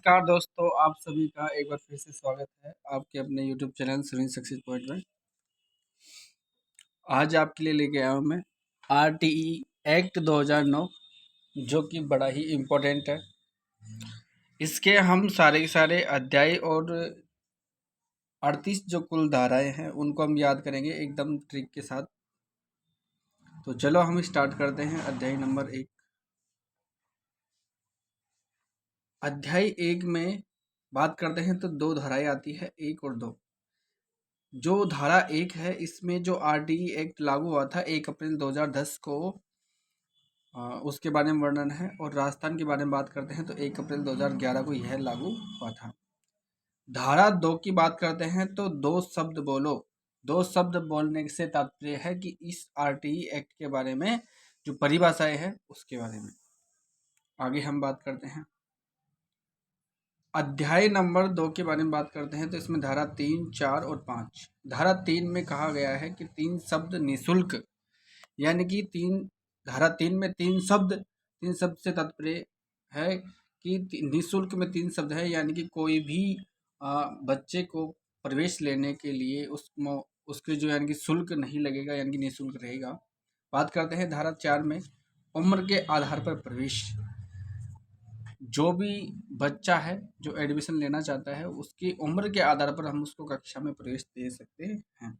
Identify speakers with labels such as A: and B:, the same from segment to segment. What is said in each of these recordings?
A: नमस्कार दोस्तों, आप सभी का एक बार फिर से स्वागत है आपके अपने YouTube channel Sunil success point में। आज आपके लिए लेके आया हूँ मैं RTE एक्ट 2009, जो कि बड़ा ही इम्पोर्टेंट है। इसके हम सारे के सारे अध्याय और 38 जो कुल धाराएं हैं उनको हम याद करेंगे एकदम ट्रिक के साथ। तो चलो हम स्टार्ट करते हैं अध्याय नंबर 1। अध्याय 1 में बात करते हैं तो दो धाराएं आती है, 1 और 2। जो धारा 1 है इसमें जो RTE एक्ट लागू हुआ था 1 अप्रैल 2010 को, उसके बारे में वर्णन है। और राजस्थान के बारे में बात करते हैं तो 1 अप्रैल 2011 को यह लागू हुआ था। धारा 2 की बात करते हैं तो दो शब्द बोलो। दो शब्द बोलने से तात्पर्य है कि इस RTE एक्ट के बारे में जो परिभाषाएं हैं उसके बारे में। आगे हम बात करते हैं अध्याय नंबर 2 के बारे में बात करते हैं तो इसमें धारा 3, 4 और 5। धारा 3 में कहा गया है कि 3 शब्द निःशुल्क, यानी कि धारा 3 में 3 शब्द से तात्पर्य है कि निःशुल्क में 3 शब्द है, यानी कि कोई भी बच्चे को प्रवेश लेने के लिए उसके जो यानी कि शुल्क नहीं लगेगा, यानी कि निःशुल्क रहेगा। बात करते हैं धारा 4 में उम्र के आधार पर प्रवेश। जो भी बच्चा है जो एडमिशन लेना चाहता है उसकी उम्र के आधार पर हम उसको कक्षा में प्रवेश दे सकते हैं।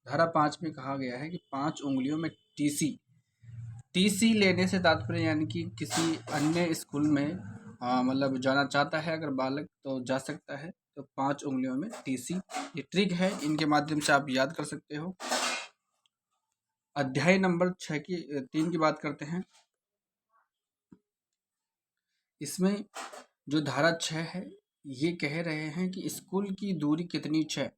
A: धारा 5 में कहा गया है कि 5 उंगलियों में टीसी लेने से तात्पर्य यानी कि किसी अन्य स्कूल में मतलब जाना चाहता है अगर बालक तो जा सकता है। तो 5 उंगलियों में टीसी, ये ट्रिक है, इनके माध्यम से आप याद कर सकते हो। अध्याय नंबर 3 की बात करते हैं। इसमें जो धारा 6 है ये कह रहे हैं कि स्कूल की दूरी कितनी 6,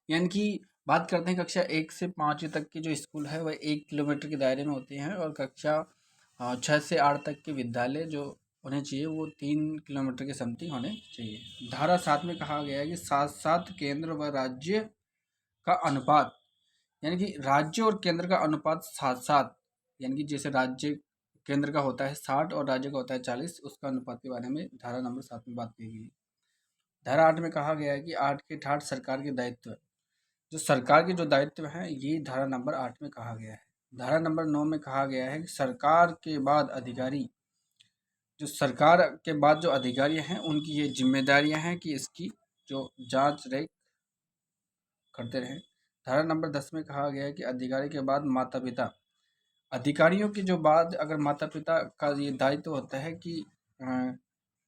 A: यानी कि बात करते हैं कक्षा 1 से 5 तक के जो स्कूल है वह 1 किलोमीटर के दायरे में होते हैं, और कक्षा 6 से 8 तक के विद्यालय जो होने चाहिए वो 3 किलोमीटर के समथिंग होने चाहिए। धारा 7 में कहा गया है कि 7-7 केंद्र व राज्य का अनुपात, यानी कि राज्य और केंद्र का अनुपात 7-7, यानी कि जैसे राज्य केंद्र का होता है 60 और राज्य का होता है 40, उसका अनुपात के बारे में धारा नंबर 7 में बात की गई। धारा 8 में कहा गया है कि 8 के ठाठ सरकार के दायित्व, जो सरकार के जो दायित्व हैं ये धारा नंबर 8 में कहा गया है। धारा नंबर 9 में कहा गया है कि सरकार के बाद अधिकारी, जो सरकार के बाद जो अधिकारी हैं उनकी ये जिम्मेदारियां हैं कि इसकी जो जांच रेख करते रहें। धारा नंबर 10 में कहा गया है कि अधिकारी के बाद माता पिता, अधिकारियों के जो बाद अगर माता पिता का ये दायित्व होता है कि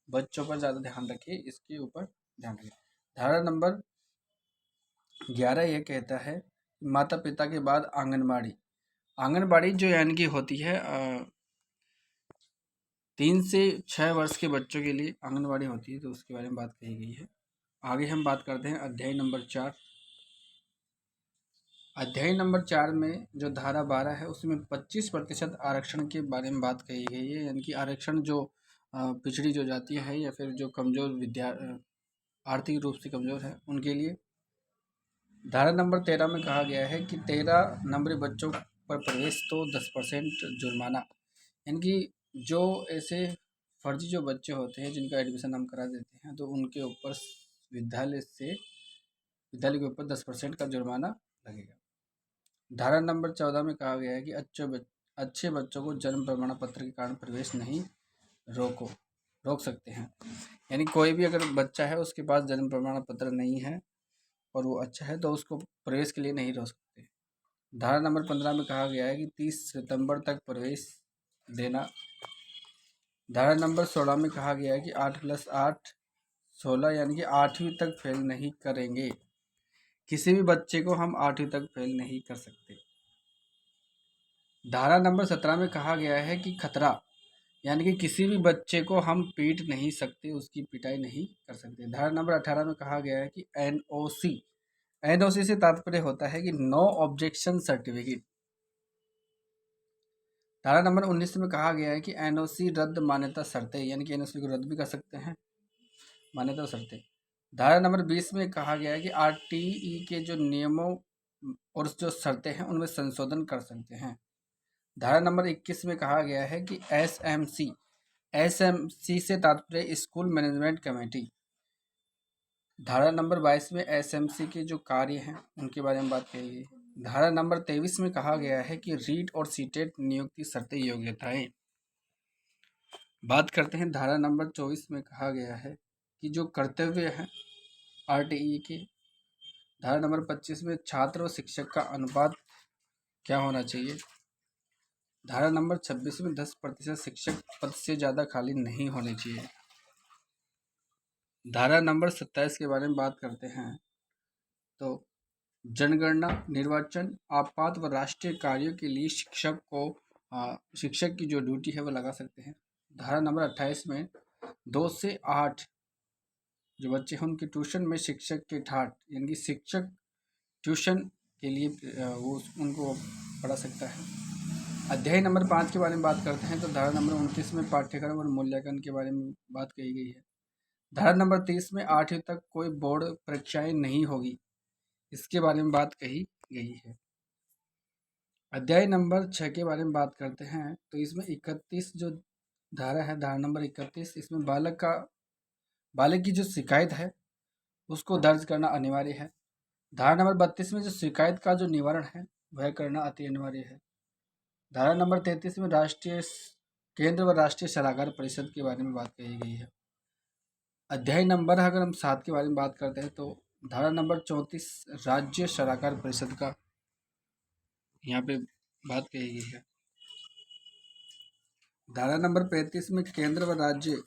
A: बच्चों पर ज़्यादा ध्यान रखें, इसके ऊपर ध्यान रखें। धारा नंबर 11 ये कहता है माता पिता के बाद आंगनबाड़ी जो यानी कि होती है 3 से 6 वर्ष के बच्चों के लिए आंगनबाड़ी होती है, तो उसके बारे में बात कही गई है। आगे हम बात करते हैं अध्याय नंबर 4। अध्याय नंबर 4 में जो धारा 12 है उसमें 25% आरक्षण के बारे में बात कही गई है, यानी कि आरक्षण जो पिछड़ी जो जाति है या फिर जो कमज़ोर आर्थिक रूप से कमज़ोर है उनके लिए। धारा नंबर 13 में कहा गया है कि 13 नंबरी बच्चों पर प्रवेश तो 10% जुर्माना, यानी कि जो ऐसे फर्जी जो बच्चे होते हैं जिनका एडमिशन हम करा देते हैं तो उनके ऊपर विद्यालय के ऊपर 10% का जुर्माना लगेगा। धारा नंबर 14 में कहा गया है कि अच्छे बच्चों को जन्म प्रमाण पत्र के कारण प्रवेश नहीं रोक सकते हैं, यानी कोई भी अगर बच्चा है उसके पास जन्म प्रमाण पत्र नहीं है और वो अच्छा है तो उसको प्रवेश के लिए नहीं रोक सकते। धारा नंबर 15 में कहा गया है कि 30 सितंबर तक प्रवेश देना। धारा नंबर 16 में कहा गया है कि 8+8 16, यानी कि 8वीं तक फेल नहीं करेंगे, किसी भी बच्चे को हम 8वीं तक फेल नहीं कर सकते। धारा नंबर 17 में कहा गया है कि खतरा, यानी कि किसी भी बच्चे को हम पीट नहीं सकते, उसकी पिटाई नहीं कर सकते। धारा नंबर 18 में कहा गया है कि एनओसी से तात्पर्य होता है कि नो ऑब्जेक्शन सर्टिफिकेट। धारा नंबर 19 में कहा गया है कि एनओसी रद्द मान्यता शर्तें, यानी कि एनओसी को रद्द भी कर सकते हैं, मान्यता शर्तें। धारा नंबर 20 में कहा गया है कि आरटीई के जो नियमों और जो शर्तें हैं उनमें संशोधन कर सकते हैं। धारा नंबर 21 में कहा गया है कि एसएमसी से तात्पर्य स्कूल मैनेजमेंट कमेटी, धारा नंबर 22 में एसएमसी के जो कार्य हैं उनके बारे में बात कही गई। धारा नंबर 23 में कहा गया है कि रीट और सीटेट नियुक्ति शर्तें योग्यताएं। बात करते हैं धारा नंबर 24 में कहा गया है कि जो कर्तव्य है आरटीई के। धारा नंबर 25 में छात्र और शिक्षक का अनुपात क्या होना चाहिए। धारा नंबर 26 में 10% शिक्षक पद से ज़्यादा खाली नहीं होने चाहिए। धारा नंबर 27 के बारे में बात करते हैं तो जनगणना, निर्वाचन, आपात व राष्ट्रीय कार्यों के लिए शिक्षक की जो ड्यूटी है वो लगा सकते हैं। धारा नंबर 28 में 2 से 8 जो बच्चे हैं उनके ट्यूशन में शिक्षक के ठाट यानी कि शिक्षक ट्यूशन के लिए वो उनको पढ़ा सकता है। अध्याय नंबर 5 के बारे में बात करते हैं तो धारा नंबर 29 में पाठ्यक्रम और मूल्यांकन के बारे में बात कही गई है। धारा नंबर 30 में 8वीं तक कोई बोर्ड परीक्षाएं नहीं होगी, इसके बारे में बात कही गई है। अध्याय नंबर 6 के बारे में बात करते हैं तो इसमें 31 जो धारा है, धारा नंबर 31, इसमें बालक की जो शिकायत है उसको दर्ज करना अनिवार्य है। धारा नंबर 32 में जो शिकायत का जो निवारण है वह करना अति अनिवार्य है। धारा नंबर 33 में राष्ट्रीय केंद्र व राष्ट्रीय सलाहकार परिषद के बारे में बात कही गई है। अध्याय नंबर अगर हम 7 के बारे में बात करते हैं तो धारा नंबर 34 राज्य सलाहकार परिषद का यहाँ पे बात कही गई है। धारा नंबर 35 में केंद्र व राज्य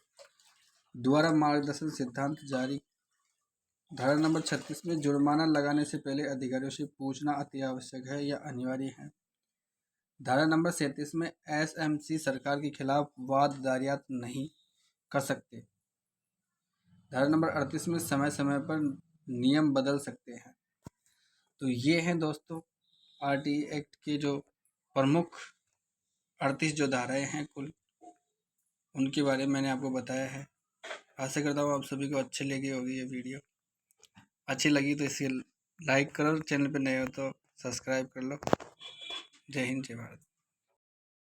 A: द्वारा मार्गदर्शन सिद्धांत जारी। धारा नंबर 36 में जुर्माना लगाने से पहले अधिकारियों से पूछना अति आवश्यक है या अनिवार्य है। धारा नंबर 37 में एसएमसी सरकार के खिलाफ वाद दायिरत नहीं कर सकते। धारा नंबर 38 में समय समय पर नियम बदल सकते हैं। तो ये हैं दोस्तों आरटीई एक्ट के जो प्रमुख 38 जो धाराएं हैं कुल, उनके बारे में मैंने आपको बताया है। आशा करता हूँ आप सभी को अच्छी लगी होगी ये वीडियो। अच्छी लगी तो इसे लाइक करो, चैनल पर नए हो तो सब्सक्राइब कर लो। जय हिंद, जय भारत।